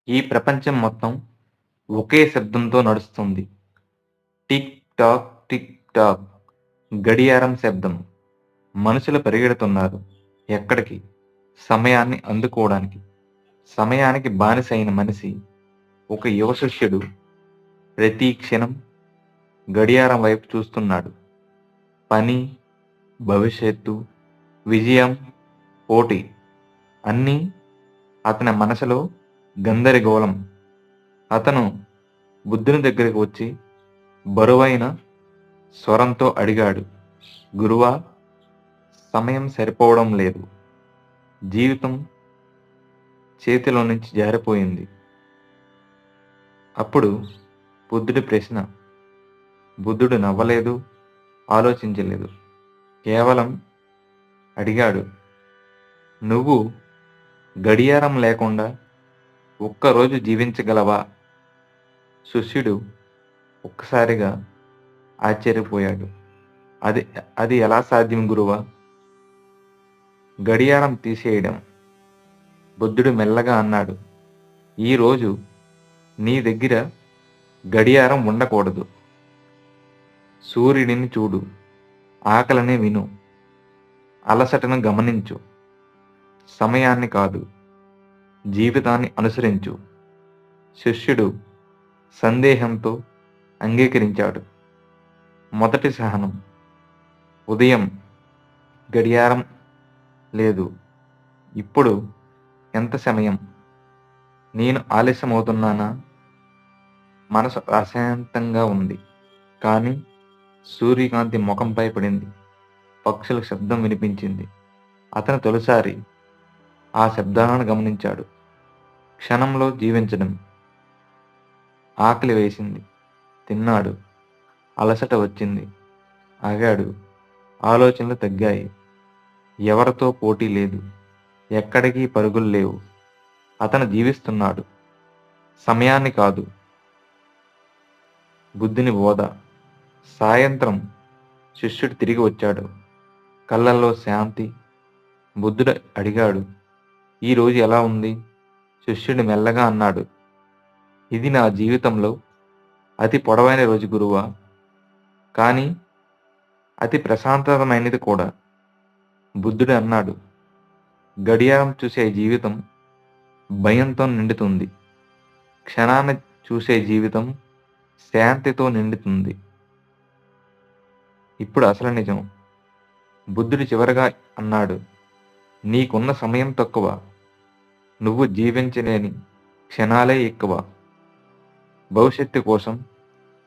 ఈ ప్రపంచం మొత్తం ఒకే శబ్దంతో నడుస్తుంది. టిక్ టాక్ టిక్ టాక్ గడియారం శబ్దం. మనుషులు పరిగెడుతున్నారు. ఎక్కడికి? సమయాన్ని అందుకోవడానికి. సమయానికి బానిసైన మనిషి, ఒక యువ శిష్యుడు ప్రతి క్షణం గడియారం వైపు చూస్తున్నాడు. పని, భవిష్యత్తు, విజయం, పోటీ అన్నీ అతని మనసులో గందరగోళం. అతను బుద్ధుని దగ్గరికి వచ్చి బరువైన స్వరంతో అడిగాడు, గురువా, సమయం సరిపోవడం లేదు. జీవితం చేతిలో నుంచి జారిపోయింది. అప్పుడు బుద్ధుడి ప్రశ్న. బుద్ధుడు నవ్వలేదు, ఆలోచించలేదు. కేవలం అడిగాడు, నువ్వు గడియారం లేకుండా ఒక్కరోజు జీవించగలవా? శిష్యుడు ఒక్కసారిగా ఆశ్చర్యపోయాడు. అది అది ఎలా సాధ్యం గురువా? గడియారం తీసేయడం. బుద్ధుడు మెల్లగా అన్నాడు, ఈరోజు నీ దగ్గర గడియారం ఉండకూడదు. సూర్యుడిని చూడు, ఆకలిని విను, అలసటను గమనించు. సమయాన్ని కాదు, జీవితాన్ని అనుసరించు. శిష్యుడు సందేహంతో అంగీకరించాడు. మొదటి సహనం. ఉదయం గడియారం లేదు. ఇప్పుడు ఎంత సమయం? నేను ఆలస్యమవుతున్నానా? మనసు అశాంతంగా ఉంది. కానీ సూర్యకాంతి ముఖంపై పడింది. పక్షుల శబ్దం వినిపించింది. అతను తొలిసారి ఆ శబ్దాలను గమనించాడు. క్షణంలో జీవించడం. ఆకలి వేసింది, తిన్నాడు. అలసట వచ్చింది, ఆగాడు. ఆలోచనలు తగ్గాయి. ఎవరితో పోటీ లేదు, ఎక్కడికి పరుగులు లేవు. అతను జీవిస్తున్నాడు, సమయాన్ని కాదు. బుద్ధుని బోధ. సాయంత్రం శిష్యుడు తిరిగి వచ్చాడు, కళ్ళల్లో శాంతి. బుద్ధుడు అడిగాడు, ఈరోజు ఎలా ఉంది? శిష్యుడు మెల్లగా అన్నాడు, ఇది నా జీవితంలో అతి పొడవైన రోజు గురువా, కానీ అతి ప్రశాంతమైనది కూడా. బుద్ధుడు అన్నాడు, గడియారం చూసే జీవితం భయంతో నిండుతుంది. క్షణాన్ని చూసే జీవితం శాంతితో నిండుతుంది. ఇప్పుడు అసలు నిజం. బుద్ధుడు చివరగా అన్నాడు, నీకున్న సమయం తక్కువ, నువ్వు జీవించలేని క్షణాలే ఎక్కువ. భవిష్యత్తు కోసం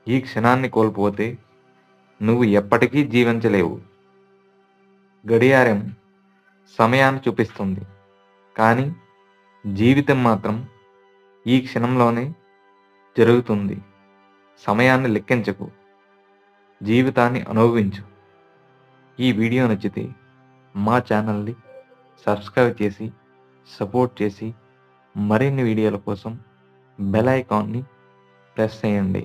ఈ క్షణాన్ని కోల్పోతే నువ్వు ఎప్పటికీ జీవించలేవు. గడియారం సమయాన్ని చూపిస్తుంది, కానీ జీవితం మాత్రం ఈ క్షణంలోనే జరుగుతుంది. సమయాన్ని లెక్కించకు, జీవితాన్ని అనుభవించు. ఈ వీడియో నచ్చితే మా ఛానల్ని సబ్స్క్రైబ్ చేసి సపోర్ట్ చేసి మరిన్ని వీడియోల కోసం బెల్ ఐకాన్ని ప్రెస్ చేయండి.